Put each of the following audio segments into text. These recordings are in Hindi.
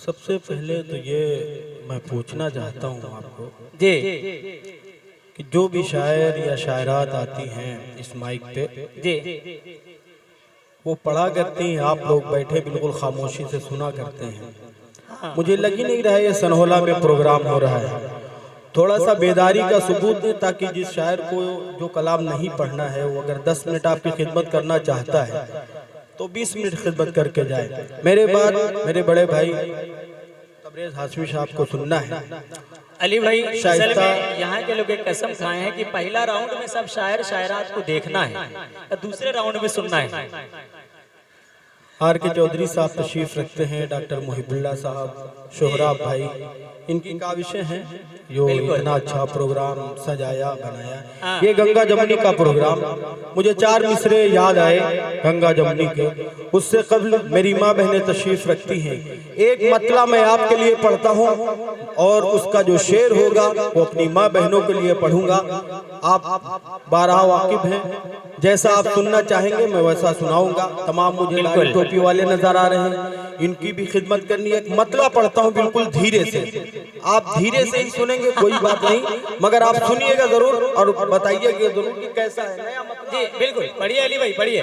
सबसे पहले तो ये मैं पूछना चाहता हूँ आपको जी कि जो भी शायर या शायरात आती हैं इस माइक पे जी वो पढ़ा करती हैं, आप लोग बैठे बिल्कुल खामोशी से सुना करते हैं। मुझे लग ही नहीं रहा है ये सनहोला में प्रोग्राम हो रहा है। थोड़ा सा बेदारी का सबूत दें ताकि जिस शायर को जो कलाम नहीं पढ़ना है वो अगर 10 मिनट आपकी खिदमत करना चाहता है तो 20 मिनट खिदमत करके जाए। मेरे बाद मेरे बड़े भाई तबरेज हाशमी साहब को सुनना है। अली भाई असल में यहाँ के लोग एक कसम खाए हैं कि पहला राउंड में सब शायर शायरात को देखना है, दूसरे राउंड में सुनना है। आर के चौधरी साहब तशरीफ रखते हैं, डॉक्टर मुहिबुल्लाह साहब, शोहराब भाई, इनकी काविशें हैं जो इतना अच्छा प्रोग्राम सजाया बनाया। ये गंगा जमुनी का प्रोग्राम, मुझे 4 मिसरे याद आए गंगा जमुनी के। उससे कबल मेरी माँ बहनें तशरीफ रखती हैं। एक मतला मैं आपके लिए पढ़ता हूँ और उसका जो शेर होगा वो अपनी माँ बहनों के लिए पढ़ूंगा। आप 12 वाकिफ हैं, जैसा आप सुनना चाहेंगे मैं वैसा सुनाऊंगा। तमाम मुझे लाल टोपी वाले नजर आ रहे हैं, इनकी भी खिदमत करनी है। एक मतला पढ़ता हूँ बिल्कुल धीरे से, आप धीरे से ही सुनेंगे कोई बात नहीं, मगर आप सुनिएगा जरूर और बताइएगा जरूर कि कैसा है नया मतला। जी बिल्कुल पढ़िए अली भाई पढ़िए।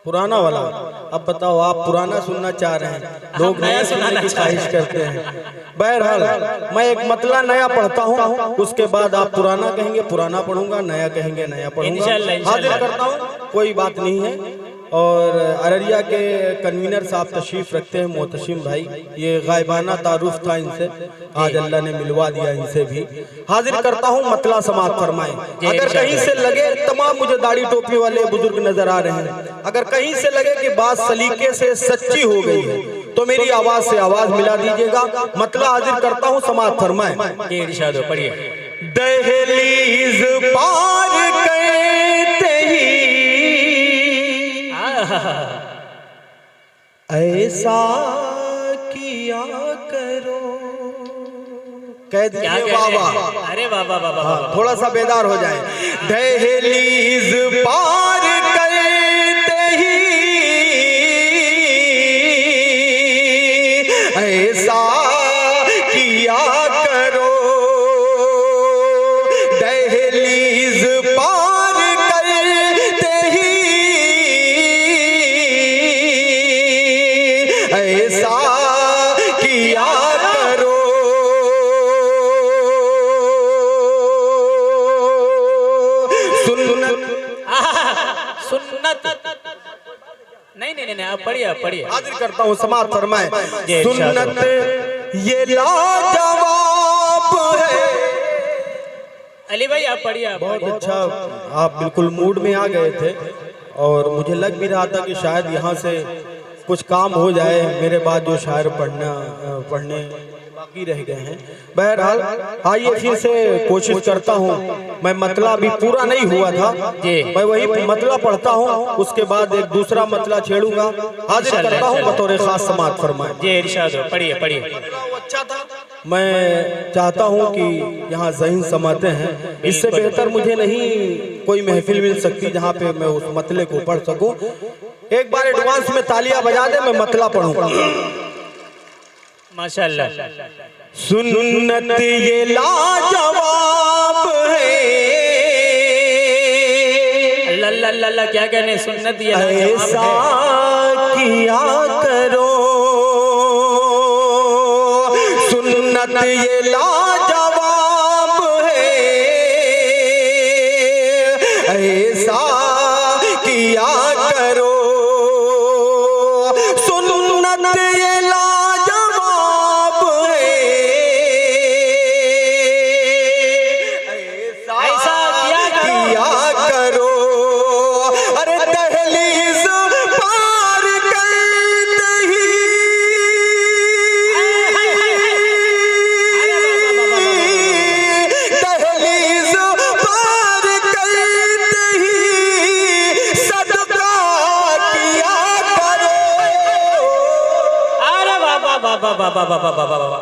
पुराना वाला, अब बताओ आप पुराना सुनना चाह रहे हैं, लोग नया सुनने की ख्वाहिश करते हैं। बहरहाल मैं एक मतला नया पढ़ता हूँ, उसके बाद आप पुराना कहेंगे पुराना पढ़ूंगा, नया कहेंगे नया पढ़ूंगा। हाजिर करता हूँ, कोई बात नहीं है। और अररिया के कन्वीनर साहब तशरीफ रखते हैं, मोहतशिम भाई, ये गायबाना तारुफ था इनसे, आज अल्लाह ने मिलवा दिया इनसे भी। हाजिर करता हूँ, मतला समाप्त फरमाएं। अगर कहीं से लगे, तमाम मुझे दाढ़ी टोपी वाले बुजुर्ग नजर आ रहे हैं, अगर कहीं से लगे कि बात सलीके से सच्ची हो गई है तो मेरी आवाज से आवाज मिला दीजिएगा। मतला हाजिर करता हूँ, समाप्त फरमाएं। इरशाद पढ़िए। दहलीज पार करते ही ऐसा किया करो। कह दीजिए बाबा, अरे बाबा बाबा थोड़ा सा बेदार हो जाए। दहलीज पार करते ही ऐसा किया करो, दहलीज पार करते ही ऐसा किया करो। सुन्नत नहीं नहीं नहीं आप पढ़िए पढ़िए। हाजिर करता हूँ, समाप्त फरमाएं। सुन्नत ये लाजवाब है। अली भाई आप पढ़िए। बहुत अच्छा, आप बिल्कुल मूड में आ गए थे और मुझे लग भी रहा था कि शायद यहाँ से कुछ काम हो जाए। मेरे बाद जो शायर पढ़ने बाकी रह गए हैं। बहरहाल आइए फिर से कोशिश करता हूँ। मैं मतला भी पूरा नहीं हुआ था, मैं वही मतला पढ़ता हूँ, उसके बाद एक दूसरा मतला छेड़ूंगा। हाजिर करता हूँ, बतौर खास समाप्त फरमाएं। जी इरशाद पढ़िए पढ़िए। अच्छा था, मैं चाहता हूँ कि यहाँ ज़हीन समाते हैं, इससे बेहतर मुझे नहीं कोई महफिल मिल सकती जहाँ पे मैं उस मतले को पढ़ सकूं। एक बार एडवांस में तालियां बजा दे, मैं मतला पढ़ूंगा। माशाअल्लाह। सुन्नत ये लाजवाब है, अल्लाह अल्लाह अल्लाह क्या कहने, सुन्नत ये ऐसा किया करो, सुन्नत ये लाजवाब है, ऐसा किया करो, सुन्नत ये लाजवाब है, ऐसा किया करो। अरे दहलीज पार करते ही दहलीज पार करते ही सदका किया करो। अरे बाबा बाबा बाबा बाबा बाबा बाबा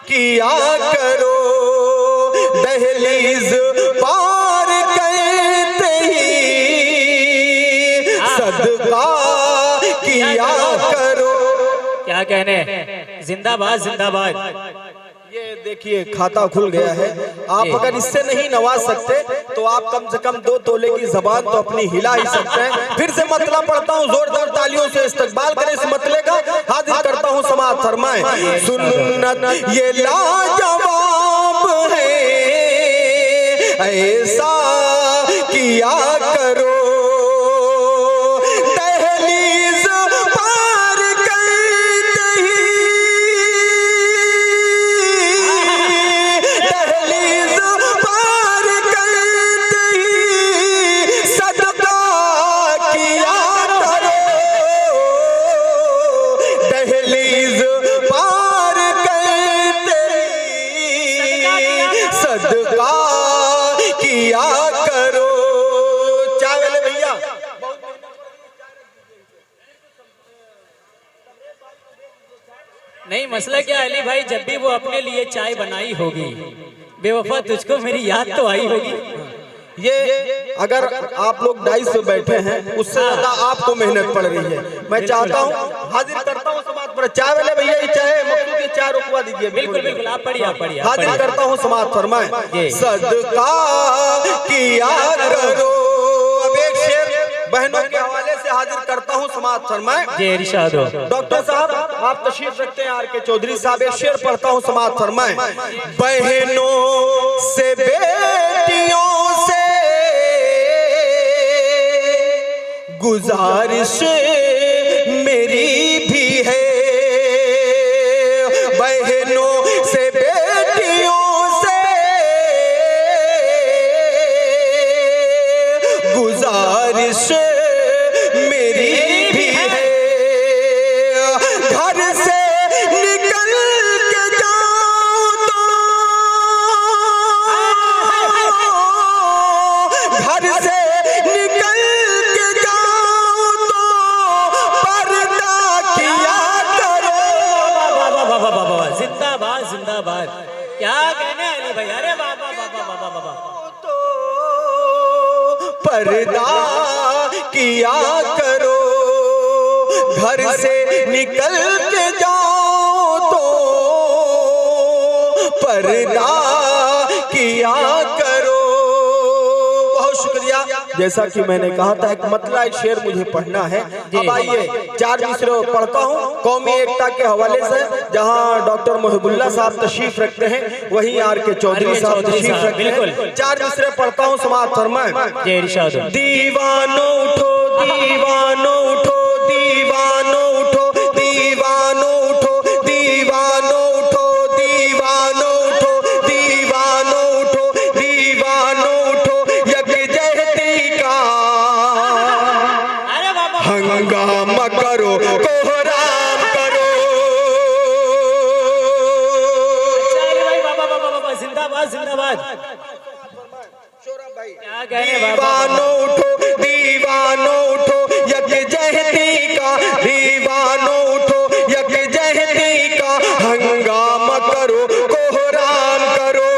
किया करो, दहलीज पार करते ही सदका किया करो। क्या कहने, जिंदाबाद जिंदाबाद। ये देखिए खाता खुल गया है। आप अगर इससे नहीं नवाज सकते तो आप कम से कम 2 तोले की जबान तो अपनी हिला ही सकते हैं। फिर से मतला पढ़ता हूँ, जोरदार तालियों से इस्तकबाल करें इस मतले का। हाजिर करता हूँ, समाअत फरमाएं। सुन्नत ये लाजवाब है, ऐसा किया करो। दहलीज पार करते ही, दहलीज पार करते ही सदका किया करो। दहलीज पार करते ही सदका किया करो। चाय वाले भैया, नहीं मसला क्या अली भाई, जब भी वो अपने लिए चाय बनाई होगी बेवफा तुझको मेरी याद तो आई होगी। ये अगर आप लोग डाइस पे बैठे हैं उससे ज्यादा आपको मेहनत पड़ रही है। मैं चाहता हूँ, हाजिर करता हूँ समाअत पर। चाय वाले भैया ये चाय मकसूद की चाय रुकवा दीजिए। बिल्कुल बिल्कुल, आप पढ़िए आप पढ़िए। हाजिर करता हूँ, समाअत फरमाएं। सदका किया करो। अब एक शेर बहनों के हवाले से हाजिर करता हूँ, समाअत फरमाएं। जी इरशाद हो। डॉक्टर साहब आप तशरीफ रखते हैं, आर.के. चौधरी साहब एक शेर पढ़ता हूँ, समाअत फरमाएं। बहनों से बेटियों से गुजारिश मेरी भी है, बहनों से बेटियों से गुजारिश मेरी भी है। घर से निकल के जाओ तो, घर से निकल के जाओ तो पर्दा किया करो। जिंदाबाद जिंदाबाद। क्या कहने अली भाई, अरे बाबा बाबा बाबा बाबा। तो पर्दा किया करो। घर से निकल के जाओ तो पर्दा किया करो। बहुत शुक्रिया। जैसा कि मैंने कहा था एक मतला एक शेर मुझे पढ़ना है। अब आइए 4 मिसरे पढ़ता हूँ कौमी एकता के हवाले से। जहाँ डॉक्टर मोहिबुल्लाह साहब तशरीफ रखते हैं वहीं आर.के. चौधरी साहब तशरीफ रखते हैं। 4 मिसरे पढ़ता हूँ, समाअत फरमाएं। दीवानो उठो दीवानो उठो, दीवानो उठो दीवानो उठो, दीवानो उठो दीवानो उठो, दीवानो उठो दीवानो उठो। यकजहती का हंगामा करो, कोहराम करो। जिंदाबाद जिंदाबाद। क्या कहने दीवानो उठो दीवानो उठो, यकजहती का दीवानो उठो, यकजहती का हंगामा करो, कोहराम करो।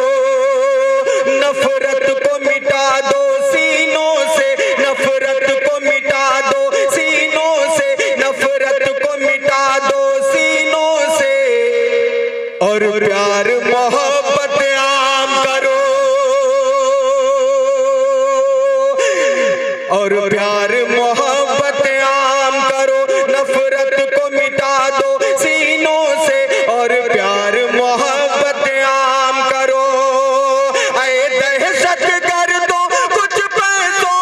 नफरत को मिटा दो सीनों से, नफरत को मिटा दो सीनों से, नफरत को मिटा दो सीनों से और प्यार मोहब्बत आम करो, और प्यार मोहब्बत आम करो। नफरत को मिटा दो सीनों से और प्यार मोहब्बत आम करो। ऐ दहशत कर दो कुछ पैसों,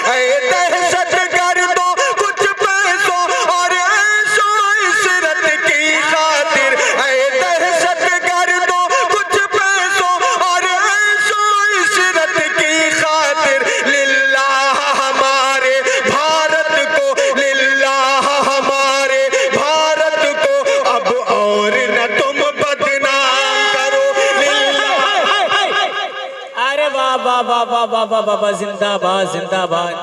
ऐ दहशत कर दो कुछ पैसों और ऐशो इशरत की खातिर। ऐ दहशत कर दो कुछ पैसों और ऐशो इशरत की खातिर। लिल्लाह हमारे भारत को, लिल्लाह हमारे भारत को अब और न तुम बदनाम करो। अरे बाबा बाबा बाबा बाबा, जिंदाबाद जिंदाबाद।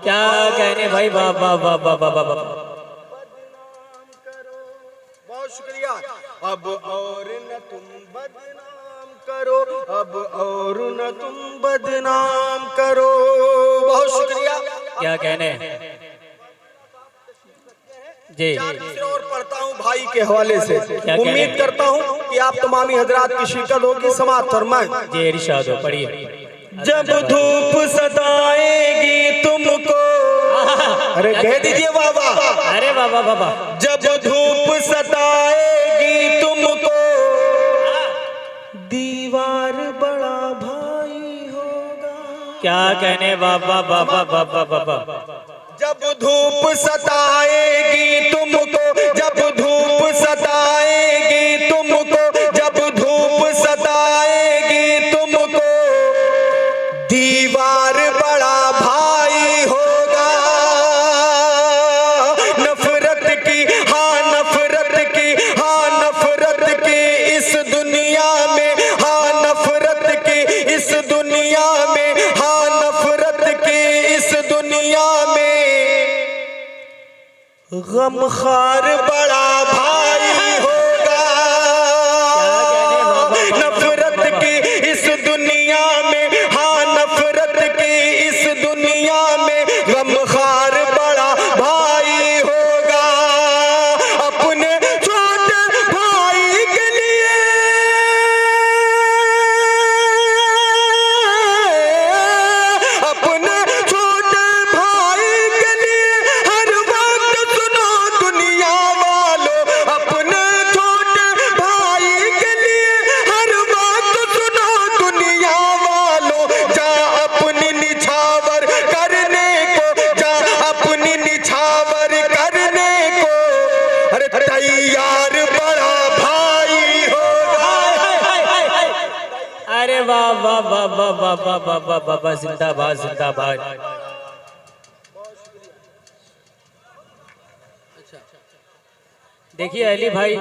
क्या कहने भाई, बाबा बाबा बाबा बाबा। बहुत शुक्रिया। अब और न तुम बदनाम करो, अब और न तुम बदनाम करो। बहुत शुक्रिया। क्या कहने जी। और पढ़ता हूँ भाई के हवाले से। उम्मीद करता हूँ कि आप तमामी हजरात की शिरकत होगी। समाअत फरमाएं जी। इरशाद हो, पढ़िए। जब धूप सताएगी तुमको, अरे कह दीजिए बाबा, अरे बाबा बाबा। जब धूप सताएगी तुमको, दीवार बड़ा भाई होगा। क्या कहने बाबा बाबा बाबा बाबा। जब धूप सताएगी तुमको, जब धूप सताएगी तुमको, जब धूप सताएगी तुमको, दीवार बड़ा भाई होगा। नफरत की, हाँ नफरत की, हाँ नफरत की इस दुनिया में, हाँ नफरत की इस दुनिया में, हाँ नफरत की इस दुनिया में, गमखार बड़ा भाई होगा। नफरत की इस दुनिया में, हाँ नफरत की इस दुनिया में, गमखार बड़ा भाई होगा। अपने छोटे भाई के लिए, अपने छोटे भाई के लिए हर वक्त सुनो दुनिया वालों, अपने छोटे भाई के लिए हर वक्त सुनो दुनिया वालों। जा अपनी निछावर करने को, जा अपनी निछावर करने को, अरे तैयार बड़ा भाई होगा। अरे वाह वाह वाह वाह वाह वाह वाह वाह वाह वाह। जिंदाबाद जिंदाबाद। देखिए अली भाई,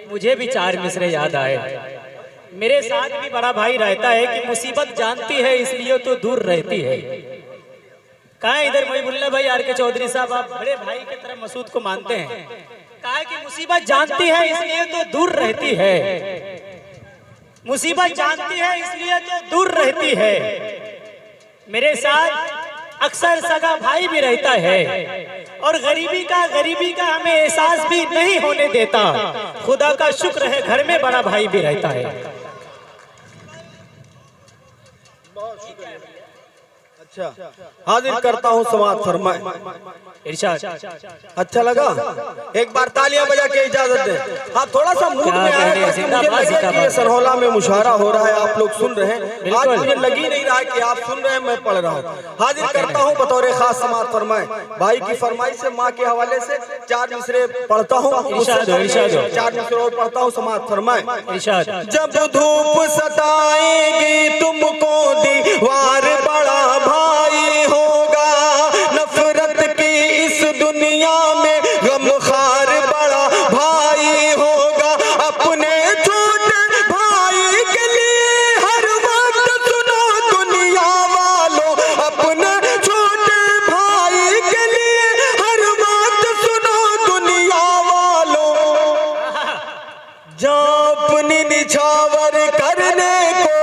मुझे भी चार मिसरे याद आए। मेरे साथ भी बड़ा भाई रहता है कि मुसीबत जानती है इसलिए तो दूर रहती है। कहा है इधर मोहिबुल्लाह भाई आर के चौधरी साहब, आप बड़े भाई की तरह मसूद को मानते हैं। कहा है कि मुसीबत जानती है इसलिए तो दूर रहती है, मुसीबत जानती है इसलिए तो दूर रहती है। मेरे साथ अक्सर सगा भाई भी रहता है और गरीबी का हमें एहसास भी नहीं होने देता। खुदा का शुक्र है घर में बड़ा भाई भी रहता है। अच्छा, हाजिर करता हूँ समाअत फरमाए। इरशाद। अच्छा लगा? एक बार तालियां बजा के इजाजत दें। हाँ थोड़ा सा मूड में आया, मुझे लगे कि ये सरहोला में मुशारा हो रहा है, आप लोग सुन रहे हैं। आज मुझे लग ही नहीं रहा है कि आप सुन रहे हैं, मैं पढ़ रहा हूँ। हाजिर करता हूँ बतौर खास समाअत फरमाए। भाई की फरमाइश से, माँ के हवाले से चार मिसरे पढ़ता हूँ। चार मिसरे और पढ़ता हूँ, समाअत फरमाए। जब धूप सताएगी तुमको, दीवार बड़ा भाई होगा। नफरत की इस दुनिया में, गमखार बड़ा भाई होगा। अपने छोटे भाई के लिए हर वक्त सुनो दुनिया वालों, अपने छोटे भाई के लिए हर वक्त सुनो दुनिया वालों। जा अपनी निछावर करने को,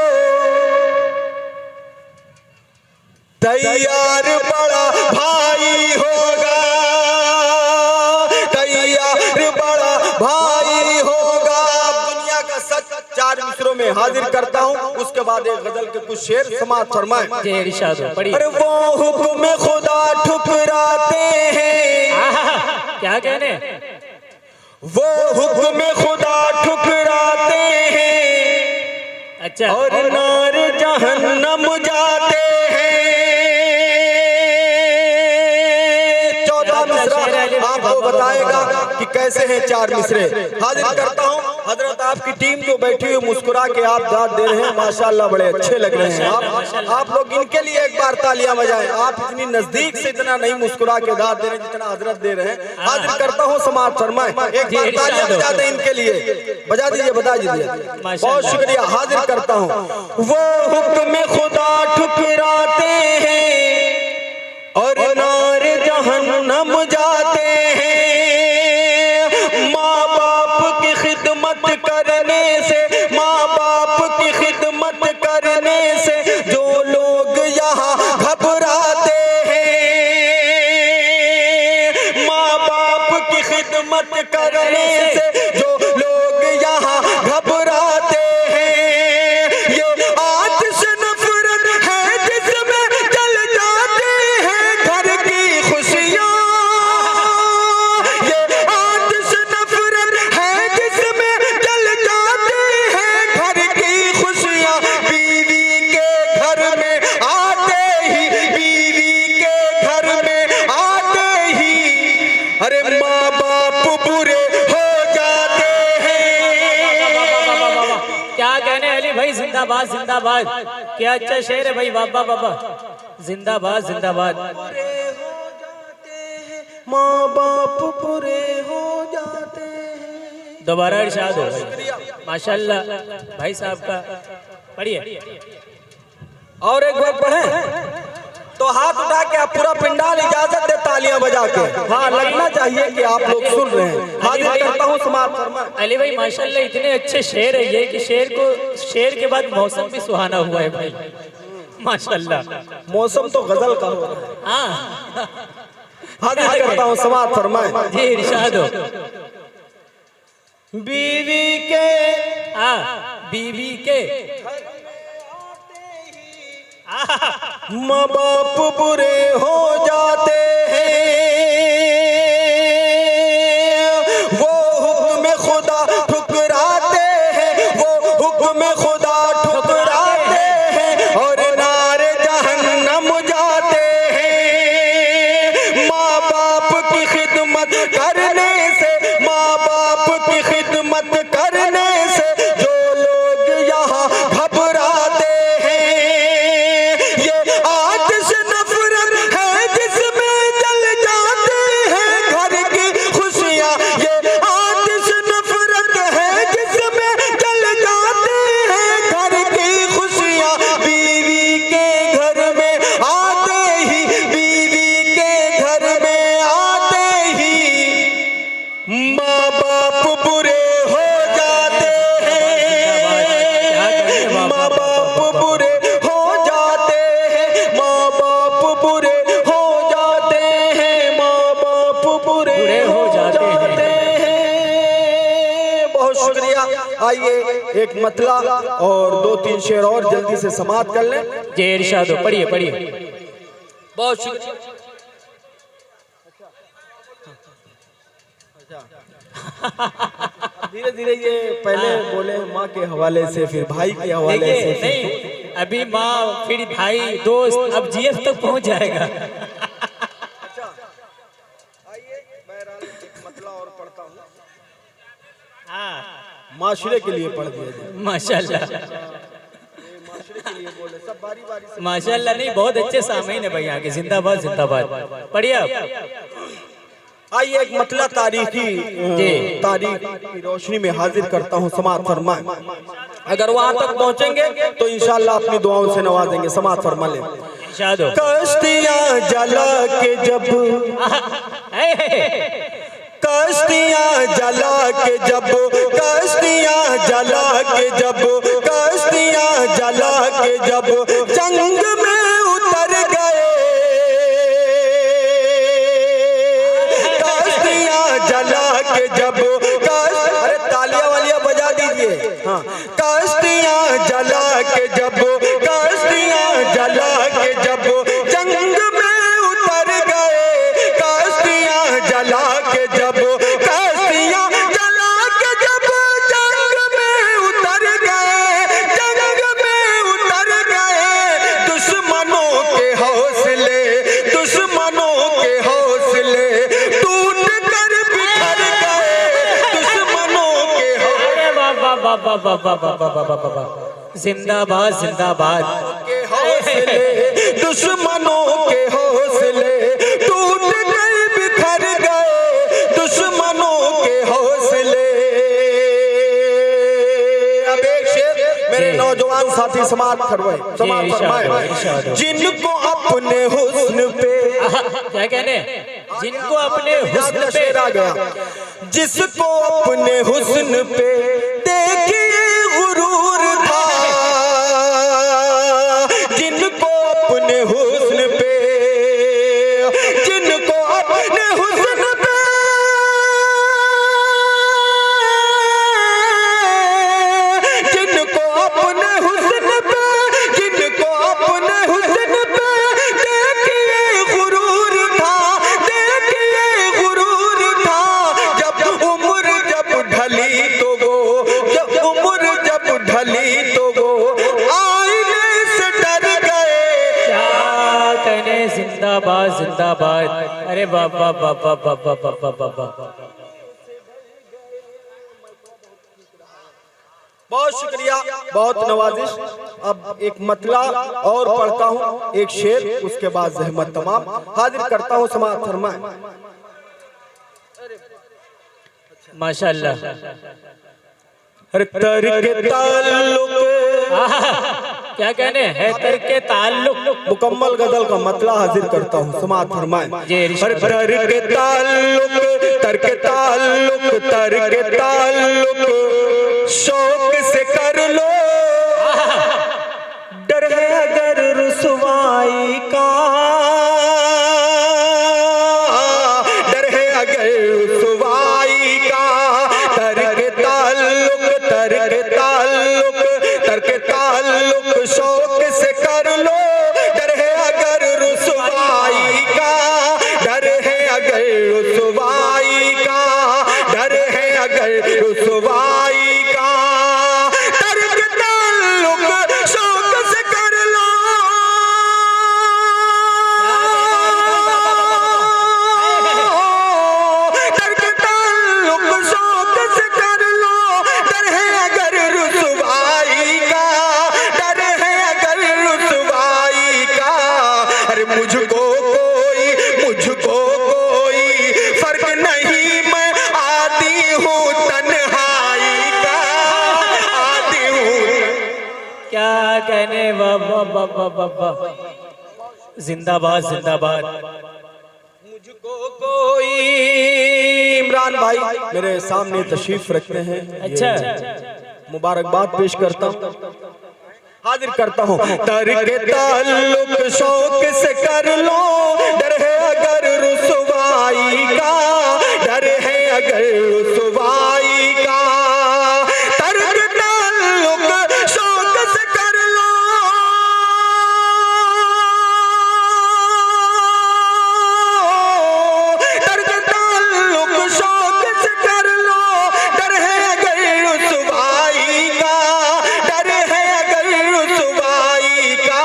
तैयार बड़ा भाई होगा। तैयार बड़ा भाई होगा। दुनिया का सच चार मिसरों में हाजिर करता हूँ, उसके बाद एक गजल के कुछ शेर समाअत फरमाए। अरे वो हुक्म खुदा ठुकराते हैं, क्या कहने, वो हुक्म खुदा ठुकराते हैं। अच्छा। और नार जहन्नम जाते हैं। 14 मिसरा आपको बताएगा कि कैसे हैं चार मिसरे। हाजिर करता हूँ। हजरत आपकी टीम जो बैठी हुई मुस्कुरा के आप दाद दे रहे हैं, माशाल्लाह बड़े अच्छे लग रहे हैं आप लोग। इनके लिए एक बार तालियां बजाएं। आप इतनी नजदीक से इतना नहीं मुस्कुरा के दाद दे रहे हैं जितना हजरत दे रहे हैं। हाजिर करता हूँ, समाअत फरमाएं। एक बार तालियां बजा दें इनके लिए, बजा दीजिए, बता दीजिए। बहुत शुक्रिया। हाजिर करता हूँ। वो हुक्म खुदा ठुकराते हैं और नार जहन्नम जाते हैं। माँ बाप खिदमत करने से, माँ बाप की खिदमत करने से जो लोग यहाँ घबराते हैं, माँ बाप की खिदमत करने से जो लोग यहाँ घबराते हैं, ये आतिश नफरत है जिसमें जल जाते हैं घर की खुशियाँ, ये आतिश नफरत है जिसमें जल जाते हैं घर की खुशियाँ। बीवी के घर में आते ही, बीवी के घर में आते ही, अरे माँ बाप बुरे हो जाते हैं। क्या कहने अली भाई, जिंदाबाद जिंदाबाद, क्या अच्छा शेर है भाई, बाबा बाबा, जिंदाबाद जिंदाबाद। माँ बाप बुरे हो जाते हैं। दोबारा इरशाद हो भाई, माशाल्लाह भाई साहब का। पढ़िए और एक बार पढ़े तो हाथ उठा के आप पूरा पिंडाल इजाजत दे तालियां बजा के। हाँ, लगना चाहिए कि आप लोग सुन रहे हैं। हाजिर करता हूँ समाप्त फरमाएं। अली भाई माशाल्लाह इतने अच्छे शेर है ये कि शेर के बाद मौसम भी सुहाना हुआ है भाई, माशाल्लाह। मौसम तो गजल का हो रहा है। हाँ हाजिर करता हूँ समाप्त फरमाएं। जी इरशाद हो। बीवी के, हाँ बीवी के, माँ बाप बुरे हो जाते हैं, वो हुक्म खुदा ठुकराते हैं, वो हुक्म खुदा ठुकराते हैं और नारे जहन्नम जाते हैं। माँ बाप की खिदमत करने से, माँ बाप की खिदमत करने से जो लोग यहाँ घबराते हैं, ये आतिश नफरत है जिसमें जल जाते हैं घर की खुशियाँ, ये आतिश नफरत है जिसमें जल जाते हैं घर की खुशियाँ। बीवी के घर में आते ही, बीवी के घर में आते ही, माँ बाप बुरे हो जाते हैं, माँ बाप बुरे हो जाते हैं, माँ बाप बुरे हो जाते हैं, माँ बाप बुरे हो जाते हैं। बहुत शुक्रिया। आइए एक मतला और 2-3 शेर और जल्दी से समाप्त कर लें। जी इरशाद हो। पढ़िए पढ़िए। बहुत शुक्रिया। धीरे धीरे ये पहले बोले माँ के हवाले से, फिर भाई के हवाले देखिए से, नहीं, अभी माँ फिर भाई दोस्त, अब जीएफ तक पहुंच जाएगा। आइए बहरहाल एक मतला और पढ़ता हूँ। हाँ माशरे के लिए पढ़ दिया जाए। माशाल्लाह माशरे के लिए बोले सब बारी बारी से। माशाल्लाह, नहीं बहुत अच्छे सामीन है भाई यहाँ के, जिंदाबाद जिंदाबाद। पढ़िए आप। आइए एक मतला तारीख की रोशनी में हाजिर करता हूँ। समाप्त फरमाएं। अगर वहां तक पहुंचेंगे तो इंशाअल्लाह अपनी दुआओं से नवाजेंगे। समाप्त फरमा ले। इरशाद हो। कश्तियां जला के जब, कश्तियां जला के जब, कश्तियां जला के जब, कश्तियां जला के जब जंग में उतर गए, कश्तियां जला के जब, अरे तालियां वालियां बजा दीजिए। हाँ, कश्तियां जला के जब, कश्तियां जला के जब जंग में उतर गए, कश्तियां जला के जब, कश्तियां जला के जब जंग में उतर गए, जंग में उतर गए, दुश्मनों के हौसले, दुश्मनों के हौसले टूट कर बिखर गए, दुश्मनों के हौसले, जिंदाबाद जिंदाबाद। दुश्मनों के हौसले टूट कर बिखर गए, दुश्मनों के हौसले। अब एक शेर मेरे नौजवान साथी समाप्त करवाए, समाप्त फरमाए। जिनको अपने हुस्न पे, क्या कहने, जिनको अपने हुस्न पे, शेर आ गया, जिसको अपने हुस्न पे देखिए गुरूर था जिनको अपने हुस्न पे, जिनको अपने हुस्न पे, जिनको अपने हुस्न पे, जिनको अपने हुस्न पे देखिए गुरूर था, देखिए गुरूर था। जब उम्र जब ढली तो वो, जब उम्र जब ढली तो वो आईने से डर गए। क्या कहने, जिंदाबाद जिंदाबाद। अरे बाबा बाबा बाबा बाबा बाबा। बहुत शुक्रिया, बहुत नवाजिश। अब एक मतला और पढ़ता हूँ, एक शेर, उसके बाद जहमत तमाम हाजिर करता हूँ। समाअत फरमाएं। माशाअल्लाह। अरे तरके ताल्लुक, क्या कहने है, तरके ताल्लुक। मुकम्मल गजल का मतला हाजिर करता हूँ। समाअत फरमाएं। जी, तरके ताल्लुक, तरके ताल्लुक, तरके ताल्लुक शौक से कर लो, डर है अगर रुसवाई का, डर है अगर रुसवाई का। तरके ताल्लुक, तरके ताल्लुक, तरके ताल्लुक शौक से कर लो, डर है अगर रुसवाई का, डर है अगर रुसवाई का, डर है अगर रुसवाई का। तरके ताल्लुक शौक से कर लो, तरके ताल्लुक शौक से कर लो, डर है अगर रुसवाई का, डर है अगर रुसवाई का। अरे मुझको कोई फर्क नहीं, मैं आदी हूँ तन्हाई का, आदी हूँ। क्या कहने, बाबा बाबा बाबा। जिंदाबाद जिंदाबाद। मुझको कोई, इमरान भाई मेरे सामने तशरीफ रखते हैं। अच्छा, मुबारकबाद पेश करता हूँ, हाजिर करता हूँ। तरके ताल्लुक शौक से कर लो, डर है अगर रुसवाई का, डर है अगर रुसवाई का। तरके ताल्लुक शौक से कर लो, तरके ताल्लुक शौक से कर लो, डर है अगर रुसवाई का, डर है अगर रुसवाई का।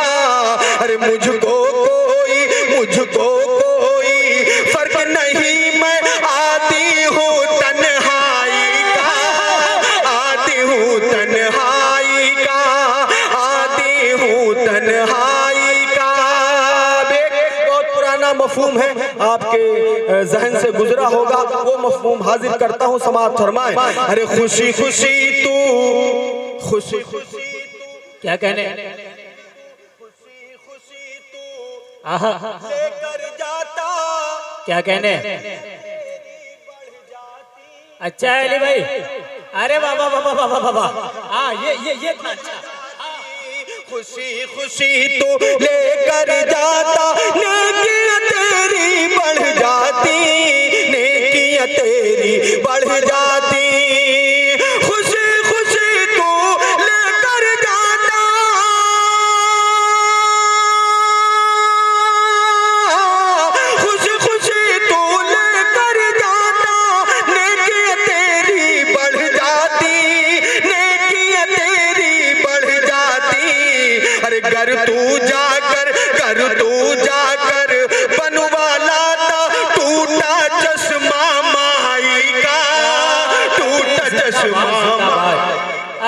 अरे मुझको कोई फर्क नहीं, मैं आती हूँ तन्हाई का, आती हूँ तन्हाई का, आती हूँ तन्हाई का। बहुत पुराना मफहूम है, आपके जहन से गुजरा होगा, वो मफहूम हाजिर करता हूँ। समाअत फरमाएं। अरे खुशी खुशी तू, खुशी खुशी तू, क्या कहने, खुशी खुशी तू आहा, लेकर जाता, क्या कहने। अच्छा है अली भाई। अरे बाबा बाबा बाबा बाबा। हाँ, ये था अच्छा। खुशी खुशी तू लेकर जाता, नेकियां तेरी बढ़ जाती, नेकियां तेरी बढ़ जाती। खुशी खुशी तू लेकर जाता, खुशी खुशी तू लेकर जाता, नेकियां तेरी बढ़ जाती, नेकियां तेरी बढ़ जाती। अरे घर तू जाकर बनवा लाता, टूटा चश्मा माई का, टूटा चश्मा माई।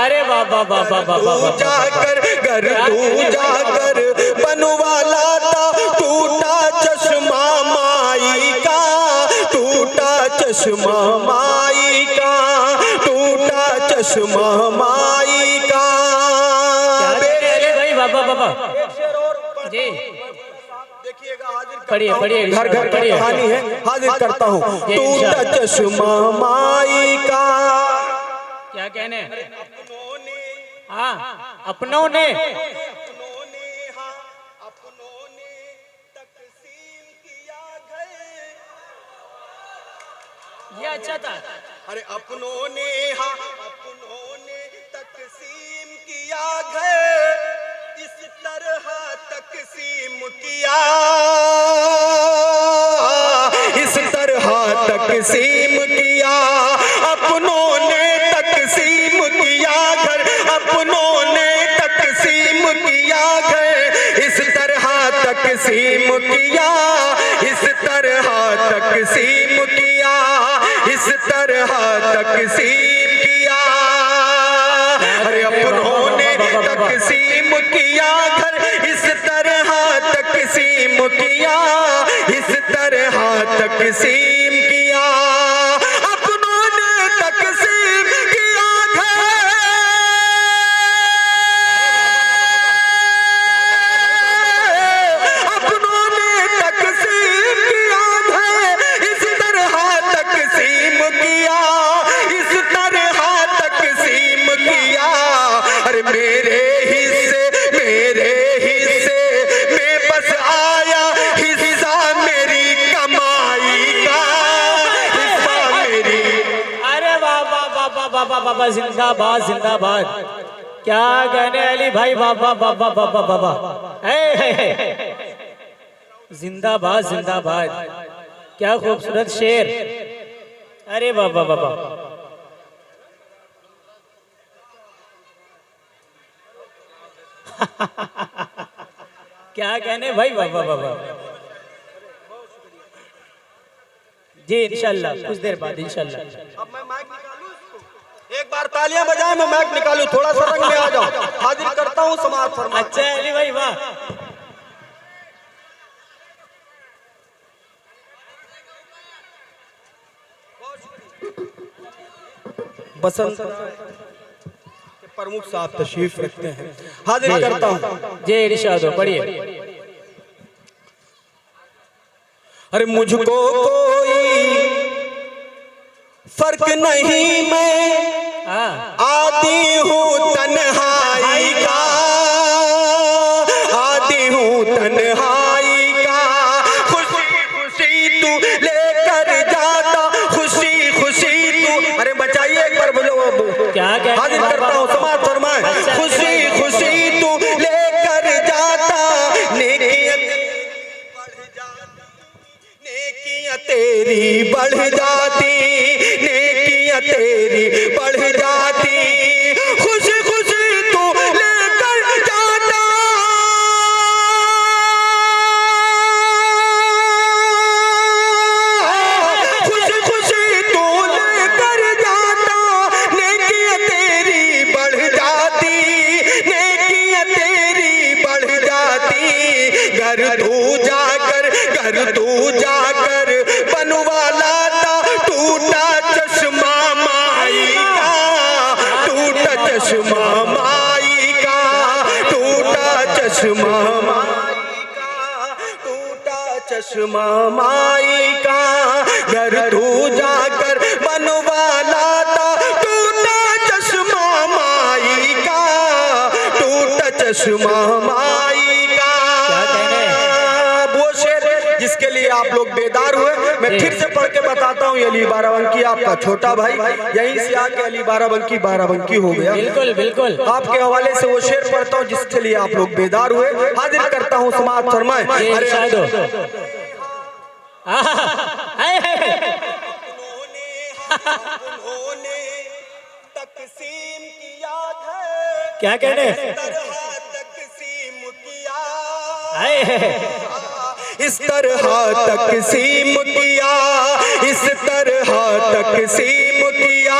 अरे बाबा बाबा बाबा तू जाकर, घर तू जाकर बनवा लाता, टूटा चश्मा माई का, टूटा चश्मा माई का, टूटा चश्मा माई का। भाई बाबा बाबा जी, पढ़िए घर घर की कहानी है, हाजिर करता हूँ। टूटा चश्मा माई का, क्या कहने? अपनों ने, हाँ, अपनों ने अपनों ने, हाँ अपनों ने तकसीम किया घर। ये अच्छा था। अरे अपनों ने, हाँ अपनों ने तकसीम किया घर, इस तरह तकसीम किया, इस तरह तकसीम किया। अपनों ने तकसीम किया घर, अपनों ने तकसीम किया घर, इस तरह तकसीम किया, इस तरह तकसीम किया, इस तरह तकसीम किया। अरे अपनों ने तकसीम किया घर, इस तरह तकसीम किया, इस तरह तकसीम किया। अपनों ने तकसीम किया घर, अपनों ने तकसीम किया घर, इस तरह तकसीम किया, इस तरह तकसीम किया। अरे मेरे हिस्से में बस आया हिस्सा मेरी कमाई का, हिस्सा मेरी। अरे वाह वाह वाह वाह वाह वाह वाह, जिंदाबाद जिंदाबाद। क्या कहने अली भाई, वाह वाह वाह वाह वाह वाह वाह, जिंदाबाद जिंदाबाद। क्या खूबसूरत शेर। अरे वाह वाह वाह वाह। क्या कहने भाई, वाह वाह वाह वाह। जी इंशाल्लाह कुछ देर बाद इंशाल्लाह। अब मैं माइक निकालूं इसको? एक बार तालियां बजाएं, मैं माइक निकालूं, थोड़ा सा रंग में आ जाओ। हाजिर करता हूं समाज फरमा। अच्छा है अली भाई, वाह। बसंत के प्रमुख साहब तशरीफ रखते हैं, हाजिर करता हूं। जय इरशाद हो, पढ़िए। अरे मुझको कोई फर्क नहीं, मैं हाँ, आदी हूँ तन्हाई का, आदी हूँ तन्हाई का। खुशी खुशी तू लेकर जाता, खुशी खुशी तू। अरे बचाइए एक बार, बोलो क्या कहने? हाजिर करता हूँ समाज फरमाए। खुशी खुशी तू लेकर जाता, नेकियां तेरी बढ़ जाती, नेकियां तेरी बढ़ जाती। खुशी खुशी तू लेकर जाता, खुशी खुशी तू लेकर जाता, नेकियां तेरी बढ़ जाती, नेकियां तेरी बढ़ जाती। घर तू जाकर बनवा लाता, टूटा चश्मा माई का, टूटा चश्मा माई का, टूटा चश्मा माई का, टूटा चश्मा माई का। घर तू जाकर बनवा लाता, टूटा चश्मा माई का, टूटा चश्मा माई का। वो शेर जिसके लिए आप लोग बेदार हुए, मैं फिर से पढ़ के बताता हूँ। अली बाराबंकी आपका छोटा भाई, यहीं से आके अली बाराबंकी हो गया। बिल्कुल बिल्कुल। आपके हवाले से वो शेर पढ़ता हूँ जिसके लिए आप लोग बेदार हुए, हाजिर करता हूँ समाज फरमाए। तकसीम किया है, क्या कहने? तकसीम किया, इस तरह तकसीम किया, इस तरह तकसीम किया।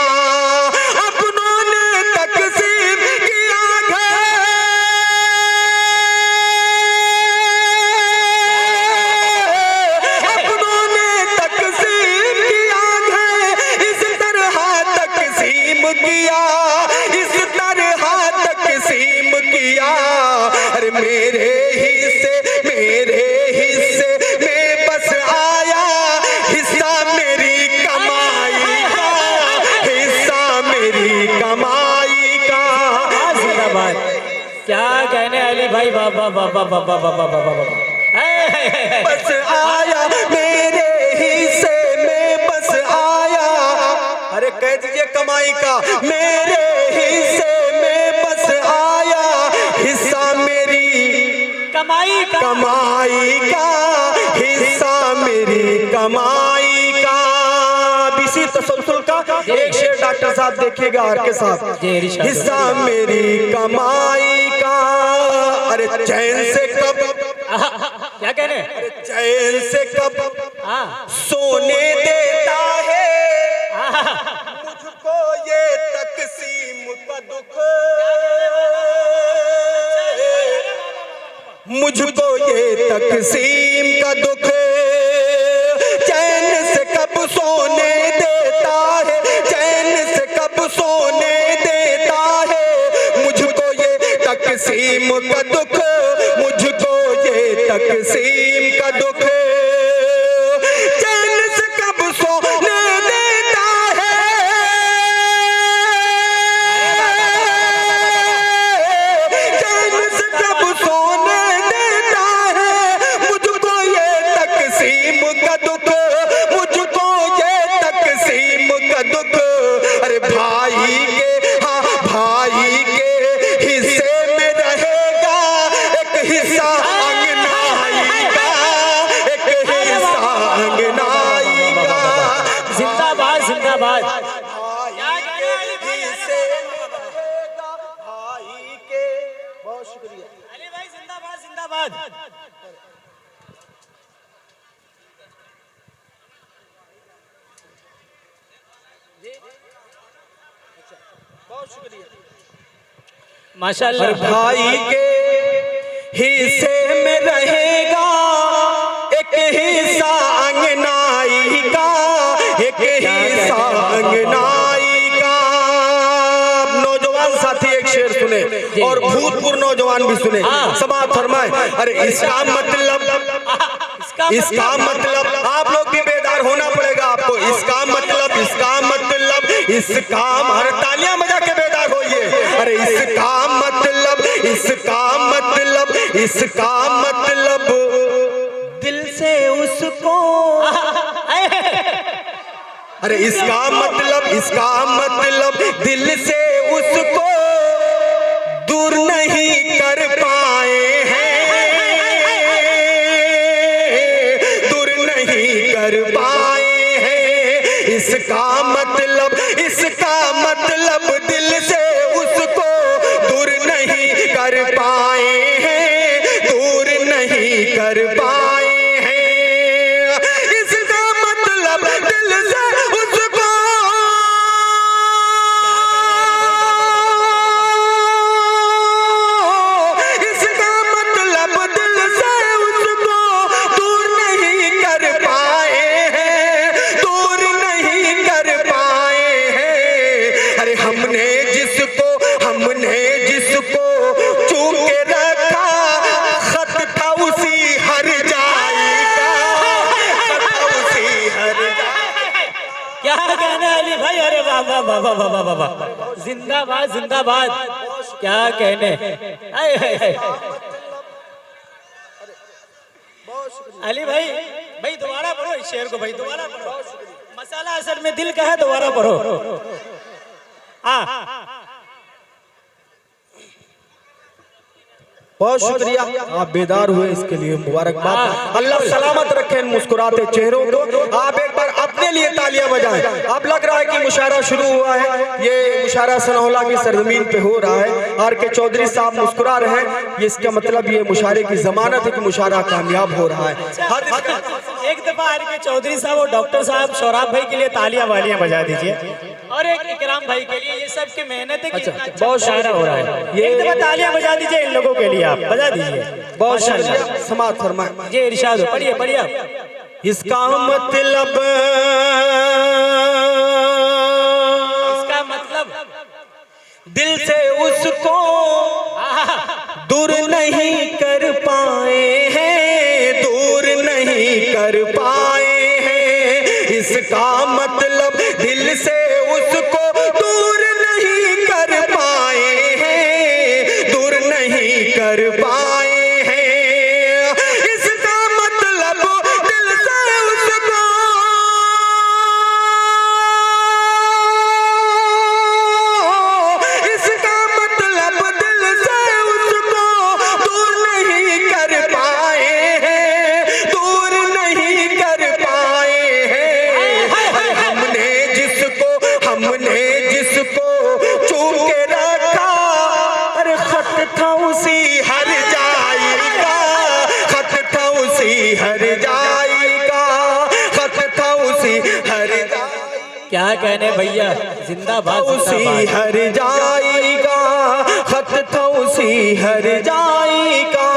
अपनों ने तकसीम किया घर, अपनों ने तकसीम किया घर, इस तरह तकसीम किया, इस तरह तकसीम किया। अरे मेरे हिस्से में बस आया हिस्सा मेरी कमाई का, हिस्सा मेरी कमाई बात, क्या कहने अली भाई, वाह वाह वाह वाह वाह वाह वाह वाह वाह वाह। बस आया मेरे हिस्से में, बस आया, अरे कह दीजिए कमाई का, मेरे हिस्से में बस आया हिस्सा मेरी कमाई का, कमाई का हिस्सा मेरी कमाई का। इसी तसलसल का एक शेर डॉक्टर साहब देखिएगा आर के साथ, हिस्सा मेरी कमाई का। अरे चैन से कब, क्या कहने, चैन से कब सोने देता है मुझको ये तकसीम का दुख, मुझको ये तकसीम का दुख। चैन से कब सोने देता है, चैन से कब सोने देता है मुझको ये तकसीम का दुख, मुझको ये तकसीम का दुख। चैन से कब सोने देता है, चैन से कब सोने देता है मुझको ये तकसीम का दुख, मुझको ये तकसीम का दुख। अरे भाई के, हाँ भाई के हिस्से में रहेगा एक हिस्सा अंगनाई का, एक हिस्सा अंगनाई का। जिंदाबाद जिंदाबाद। हिस्से में रहेगा भाई के। बहुत शुक्रिया अली भाई, जिंदाबाद जिंदाबाद। बहुत शुक्रिया। माशाल्लाह। भाई के हिस्से में रहेगा एक हिस्सा अंगनाई का, एक हिस्सा अंगनाई का। नौजवान साथी एक शेर सुने और भूतपूर्व नौजवान भी सुने, समाप्त फरमाए। अरे इसका मतलब, इसका मतलब आप लोग भी बेदार होना पड़ेगा आपको। इसका मतलब, इसका मतलब, इसका, हर तालियां बजा के बेदार होइए। अरे इसका मतलब, इसका मतलब, इसका मतलब दिल से उसको, अरे इसका मतलब, इसका मतलब दिल से उसको दूर नहीं कर पाए हैं, दूर नहीं कर पाए हैं। इसका मतलब, इसका मतलब दिल से उसको दूर नहीं कर पाए हैं, दूर नहीं कर पाए हैं। इसका मतलब दिल से उसको, इसका मतलब दिल से उसको दूर नहीं कर पाए हैं, दूर नहीं कर पाए हैं। अरे हमने जिसको, हमने जिसको चूम के रखा, खत था उसी हर जाएगा, खत था उसी हर जाएगा। क्या कहना अली भाई, अरे वाह वाह वाह वाह वाह वाह वाह, जिंदाबाद जिंदाबाद। क्या कहने, आए हाय हाय। अली भाई, भाई दोबारा पढ़ो इस शेर को, भाई दोबारा पढ़ो। मसाला असल में दिल का है, दोबारा पढ़ो। बहुत शुक्रिया, आप बेदार हुए इसके लिए मुबारकबाद। अल्लाह सलामत रखे इन मुस्कुराते चेहरों को। आप एक बार अपने लिए तालियां बजाएं। अब लग रहा है कि मुशायरा शुरू हुआ है, ये मुशायरा सनौला की सरजमीन पे हो रहा है। आर के चौधरी साहब मुस्कुरा रहे हैं, ये इसका मतलब ये मुशायरे की जमानत है कि मुशायरा कामयाब हो रहा है। एक दफा आर के चौधरी साहब और डॉक्टर साहब सौराब भाई के लिए तालियां वालियां बजा दीजिए, और एक इकराम भाई के लिए। ये सब की मेहनत है कि इतना अच्छा मुशायरा हो रहा है। एक दफा तालियां बजा दीजिए इन लोगों के लिए, आप बजा दीजिए। बहुत शुक्रिया, समाप्त फरमाएं। जी इरशाद हो, पढ़िए पढ़िए आप। इसका मतलब, इसका मतलब दिल से उसको दूर नहीं कर पाए हैं, दूर नहीं कर पाए हैं। इसका मतलब दिल से उसको दूर नहीं कर पाए हैं, कहने भैया, जिंदाबाद उसी जिंदाबाद। हर जाएगा खत था उसी हर जाएगा।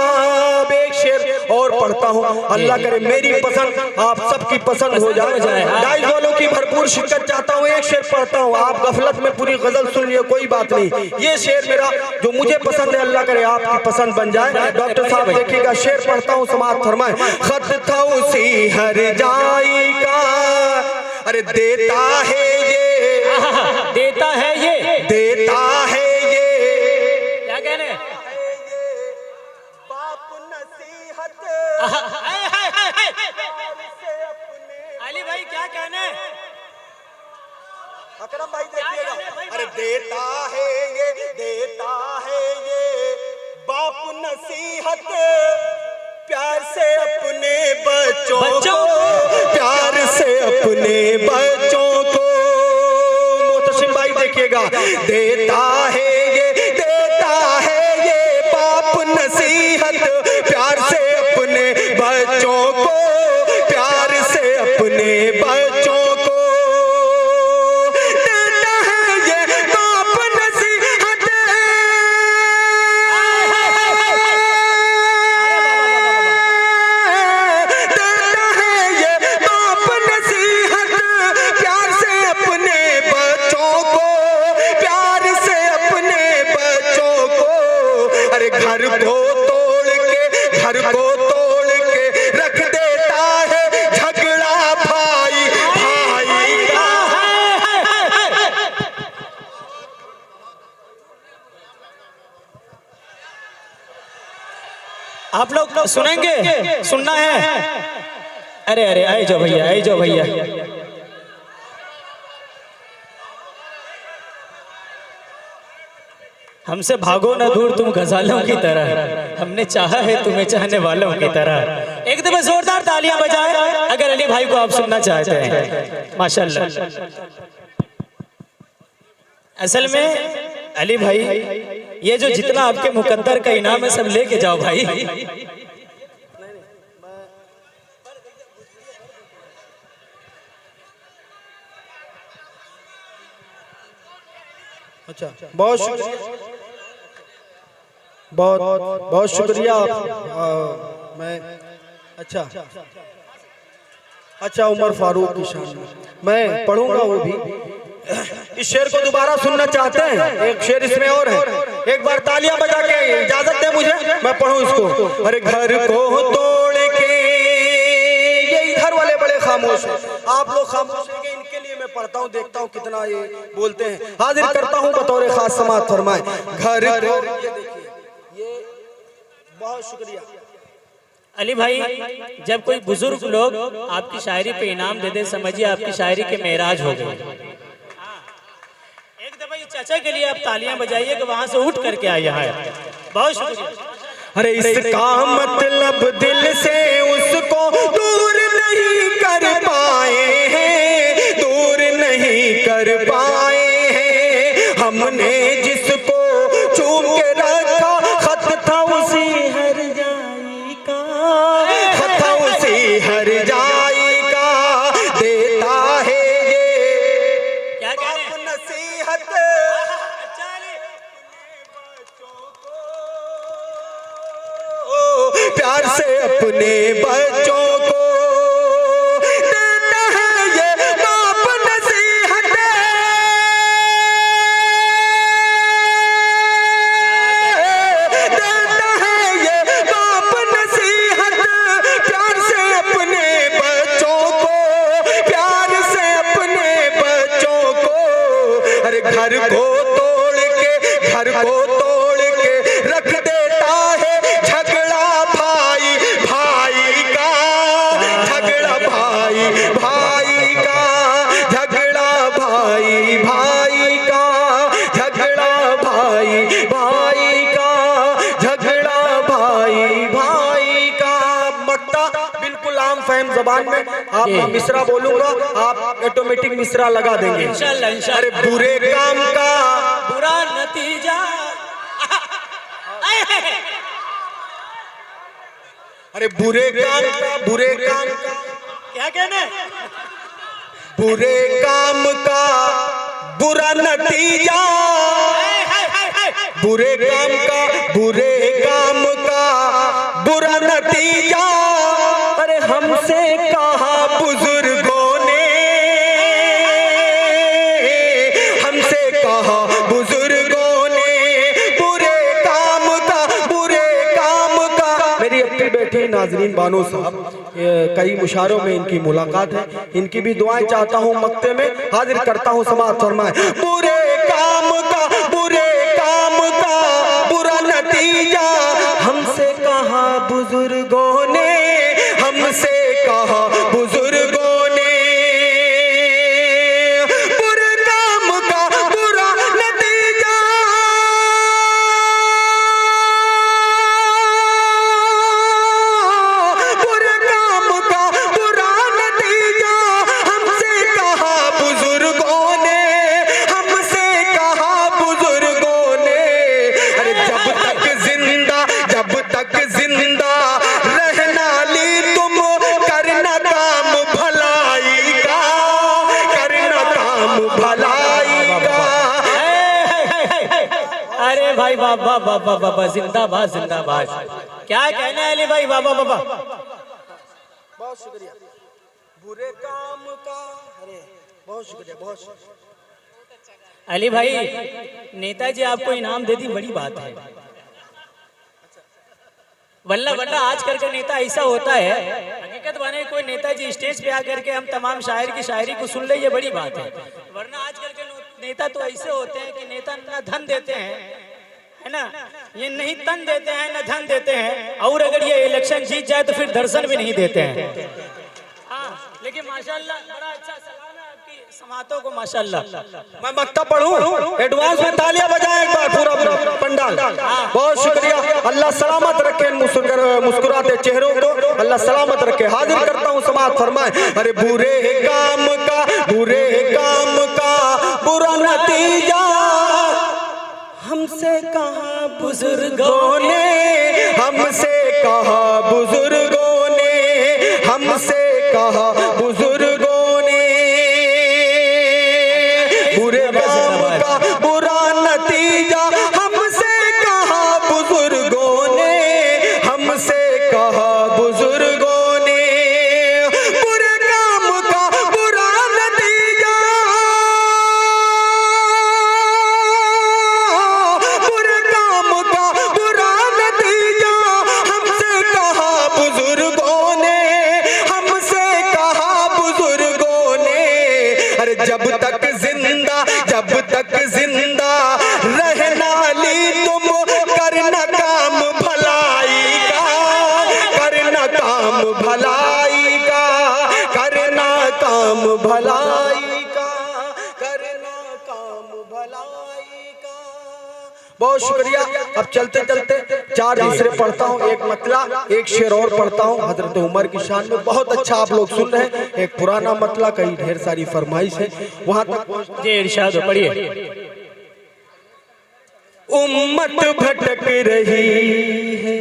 अब एक शेर और पढ़ता हूँ, अल्लाह करे मेरी पसंद आप सबकी पसंद हो जाए। डाइस वालों की भरपूर शिरकत चाहता हूँ। एक शेर पढ़ता हूँ, आप गफलत में पूरी गजल सुन लिए कोई बात नहीं। ये शेर मेरा जो मुझे पसंद है, अल्लाह करे आपकी पसंद बन जाए। डॉक्टर साहब देखिएगा, शेर पढ़ता हूँ, समाअत फरमाए। खत था उसी हर जाएगा, अरे देता है ये, देता है ये, देता है ये, क्या कहने, बाप नसीहत अली भाई क्या कहने, अकरम भाई देखिएगा, अरे देता है ये, देता है ये बाप नसीहत, प्यार से अपने बच्चों को, प्यार से अपने बच्चों को। मोहतसिम भाई देखिएगा, देता है ये, देता है ये बाप नसीहत, प्यार से अपने बच्चों को, प्यार से अपने बच्चों को। देता है ये बाप नसीहत, देता है ये बाप नसीहत, प्यार से अपने बच्चों को, प्यार से अपने बच्चों को। अरे घर को तोड़ के, घर को तोड़ के रख देता है झगड़ा भाई भाई का। आप लोग सुनेंगे, सुनना है, अरे अरे आए जाओ भैया, आए जाओ भैया। हमसे भागो ना दूर तुम गजालों की तरह, हमने चाहा है तुम्हें चाहने वालों की तरह। एक दफे जोरदार तालियां बजाएं अगर अली भाई को आप सुनना चाहते हैं। माशाल्लाह। असल में अली भाई, ये जो जितना आपके मुकद्दर का इनाम है सब लेके जाओ भाई। अच्छा, बहुत शुक्रिया, बहुत बहुत शुक्रिया। मैं अच्छा अच्छा उमर फारूक की शान में मैं पढ़ूंगा वो भी। इस शेर को दोबारा सुनना चाहते हैं? एक शेर इसमें और है, एक बार तालियां बजा के इजाजत दे मुझे, मैं पढ़ूं इसको। अरे घर को तोड़ के, ये इधर वाले बड़े खामोश हैं, आप लोग खामोश हैं, इनके लिए मैं पढ़ता हूँ, देखता हूँ कितना ये बोलते हैं। हाजिर करता हूँ बतौर खास समाअत फरमाए। घर को, ये बहुत शुक्रिया। अली भाई, जब कोई बुजुर्ग लोग आपकी शायरी पे इनाम दे दे, समझिए आपकी शायरी के मेराज हो गए। एक दफा ये चाचा के लिए आप तालियां बजाइए कि वहां से उठ करके आए यहाँ। बहुत शुक्रिया। अरे इसका मतलब दिल से उसको दूर नहीं कर पाए हैं, दूर नहीं कर पाए हैं। हमने जिसको चूम के रखा, खत था उसी हर जाई का, खत था उसी हर जाई का। देता है ये क्या कह रहे हैं? नसीहत, प्यार से अपने बच्चों को। देता है ये बाप नसीहत, देता है ये बाप नसीहत, प्यार से अपने बच्चों को, प्यार से अपने बच्चों को। अरे घर को तोड़ के, घर को तोड़ के रख देता है झगड़ा भाई भाई का, झगड़ा भाई भाई का, झगड़ा भाई भाई का, झगड़ा भाई भाई का, झगड़ा भाई भाई का। मट्टा बिल्कुल आम फहम जबान में, आप मिसरा बोलूंगा, आप ऑटोमेटिक मिसरा लगा देंगे इंशाल्लाह, इंशाल्लाह। अरे बुरे काम का बुरा नतीजा, अरे बुरे काम का, बुरे काम का, क्या कहने, बुरे काम का बुरा नतीजा, बुरे काम का बुरा नतीजा, अरे हमसे कहा बुजुर्गों ने, हमसे कहा बुजुर्गों ने, बुरे काम का। मेरी अपनी बेटी नाजरीन बानो साहब, कई मुशारों में इनकी मुलाकात है, इनकी भी दुआएं चाहता हूँ मक्ते में हाजिर करता हूँ, समाअत फरमाए। बुरे काम का बुरा नतीजा, हमसे कहा बुजुर्गों ने, हमसे कहा बुजुर्गों ने, बुरे काम का बुरा नतीजा, बुरे काम का बुरा नतीजा, हमसे कहा बुजुर्गों ने, हमसे कहा बुजुर्गों ने। अरे जब तक जिंदा रहना ली तुम, करना काम भलाई का, करना काम भलाई का। अरे भाई वाह वाह वाह वाह वाह वाह, जिंदाबाद जिंदाबाद। क्या कहना है अली भाई, वाह वाह वाह वाह। बहुत शुक्रिया। बुरे काम का, अरे बहुत शुक्रिया, बहुत शुक्रिया। अली भाई, नेताजी आपको इनाम दे दी, बड़ी बात है। वल्ला आजकल का नेता ऐसा होता है, हकीकत बने कोई नेताजी स्टेज पे आकर के हम तमाम शायर की शायरी को सुन ले, ये बड़ी बात है। वरना आजकल के नेता तो ऐसे होते हैं कि नेता ना धन देते हैं, है ना, ये नहीं तन देते हैं ना धन देते हैं, और अगर ये इलेक्शन जीत जाए तो फिर दर्शन भी नहीं देते हैं। हाँ, लेकिन माशाल्लाह बड़ा अच्छा सलाम है आपकी समातों को, माशाल्लाह। मैं मक्ता पढ़ूं, एडवांस में तालियां बजाएं एक बार पूरा पंडाल। बहुत शुक्रिया, अल्लाह सलामत रखे मुस्कुराते चेहरों को, अल्लाह सलामत रखे। हाजिर करता हूँ, समाअत फरमाए। अरे बुरे काम का बुरा नतीजा, हमसे कहा बुजुर्गों ने, हमसे कहा बुजुर्गों ने, हमसे कहा बुजुर्गों ने, बुरे काम का बुरा नतीजा, हमसे कहा बुजुर्गों ने, हमसे कहा बुजुर्गों ने, बुरे काम का बुरा नतीजा, बुरे काम का बुरा नतीजा, हमसे कहा बुजुर्गों ने, हमसे कहा बुजुर्गों ने। अरे जब तक जिंदा रहना ली तुम, करना काम भलाई का, करना काम भलाई का, करना काम भलाई का, करना काम भलाई का। बहुत शुक्रिया। अब चलते चलते चार दूसरे पढ़ता हूँ, एक मतला एक शेर और पढ़ता हूँ हजरत उमर की शान में। बहुत अच्छा आप लोग सुन रहे हैं, एक पुराना मतला, कई ढेर सारी फरमाइश है, वहां तक जी इरशाद पढ़िए। उम्मत भटक रही है।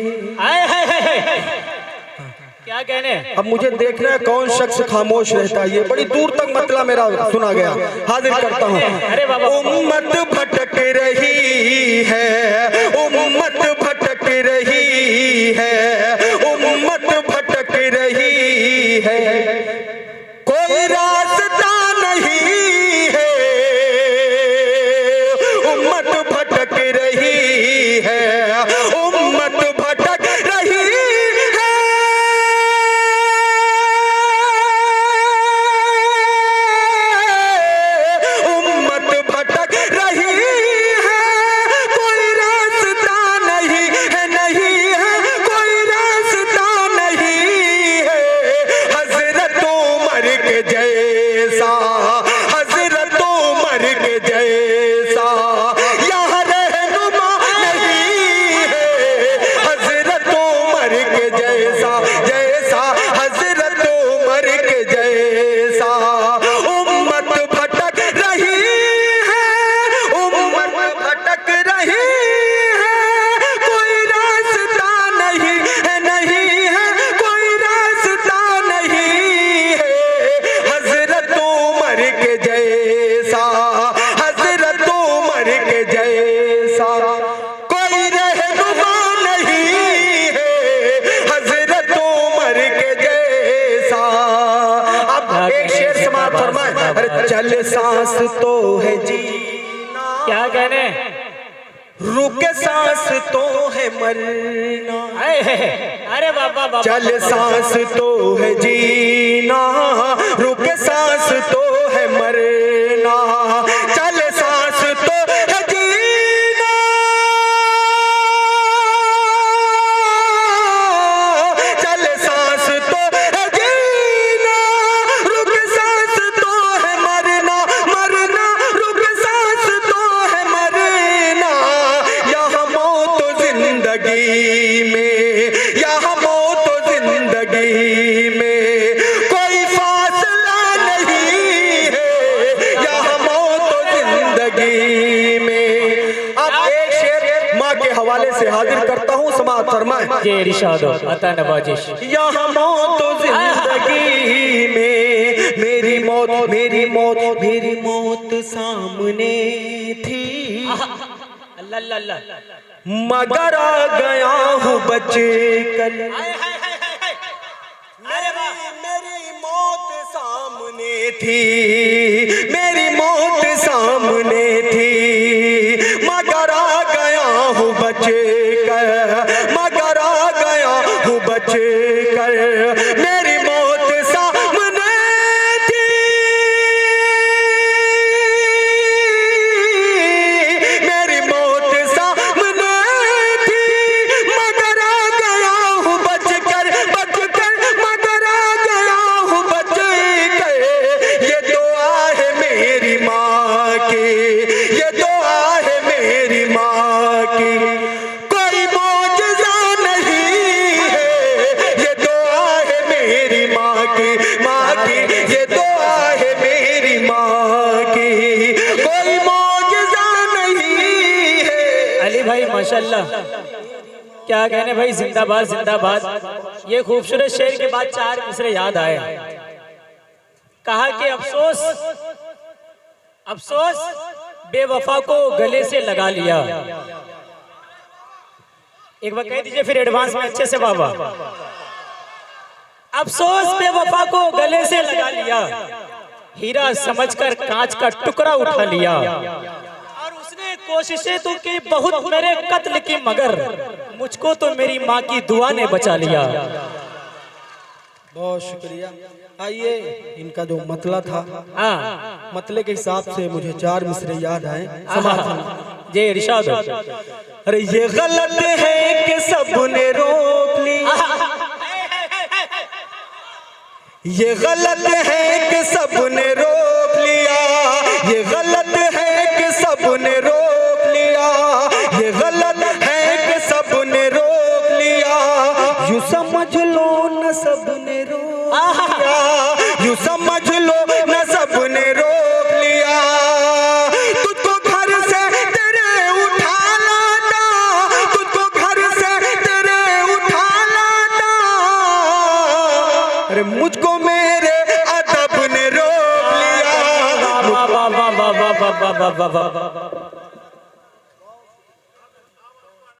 क्या कहने, अब मुझे देखना है कौन शख्स खामोश रहता है, ये बड़ी दूर तक मतला मेरा सुना गया। हाजिर करता हूँ। अरे बाबा, उम्मत भटक रही है, उम्मत भटक रही है, उम्मत भटक रही है, कोई रास्ता नहीं है, उम्मत भटक रही है, उम्मत भटक रही है, उम्मत भटक रही है, कोई रास्ता नहीं है, नहीं है कोई रास्ता नहीं है, हजरत उमर के जैसा, हजरत उमर के जैसा यहाँ रहनुमा नहीं है, हजरत उमर के जैसा, जैसा हजरत उमर के जैसा। उम्मत भटक रही है, उम्मत भटक रही है, कोई रास्ता नहीं है, नहीं है कोई रास्ता नहीं है, हजरत उमर क्या कहने? रुके सांस तो है मरना, अरे बाबा बाबा, चल सांस तो है जीना, रुके सांस तो है मरना, चल सांस तो है जीना, चल सांस तो है जीना, रुके सांस तो है मरना, मरना रुके सांस तो है मरना, यहाँ मौत जिंदगी में, यहाँ मौत जिंदगी में कोई फासला नहीं है, यहाँ मौत जिंदगी में। अब एक शेर माँ के हवाले से हाजिर करता हूँ, समाअत फरमाएं। ये इरशाद अता नवाजिश। यहाँ मौत जिंदगी में, मेरी मौत मेरी मौत मेरी मौत सामने थी, अल्लाह अल्लाह अल्लाह, मगर आ गया हूँ बच कर, मेरी मौत सामने थी, मेरी मौत सामने थी, मगर आ गया हूँ बच कर, मगर आ गया हूँ बच कर, मेरी मौत सामने थी, मेरी मौत सामने थी, मगर आ गया हूँ बच कर, बच कर, मगर आ गया हूँ बच कर, ये दुआ है मेरी माँ की, ये दुआ है मेरी माँ की, कोई मौजज़ा नहीं है, ये दुआ है मेरी माँ की, माँ की, ये दुआ है मेरी माँ की, कोई मौजज़ा नहीं है। अली भाई माशाल्लाह, क्या कहने भाई, जिंदाबाद जिंदाबाद। ये खूबसूरत शेर के बाद 4 मिसरे याद आए। कहा कि अफसोस अफसोस बेवफा को गले से लगा लिया। एक बार कह दीजिए फिर एडवांस में अच्छे से बाबा। अफसोस बेवफा को गले से लगा लिया, हीरा समझकर कांच का टुकड़ा उठा लिया, और उसने कोशिशें तो की बहुत मेरे कत्ल की, मगर मुझको तो मेरी माँ की दुआ ने बचा लिया। बहुत शुक्रिया। आइए, इनका जो मतला था, हाँ मतले के हिसाब से मुझे 4 मिसरे याद आए। समाधान जे इरशाद। अरे ये गलत है कि सबने रोक लिया, ये गलत है कि सबने रोक लिया, ये गलत है कि सबने रोक लिया, ये गलत है कि सबने रोक लिया, यूं समझ लो न सबने रोक लिया, यूं समझ लो न सबने रोक लिया, तुझको घर से तेरे उठा लाता, तुझको घर से तेरे उठा लाता, अरे मुझको मेरे अदब ने रोक लिया। वाह वाह वाह वाह वाह वाह वाह वाह।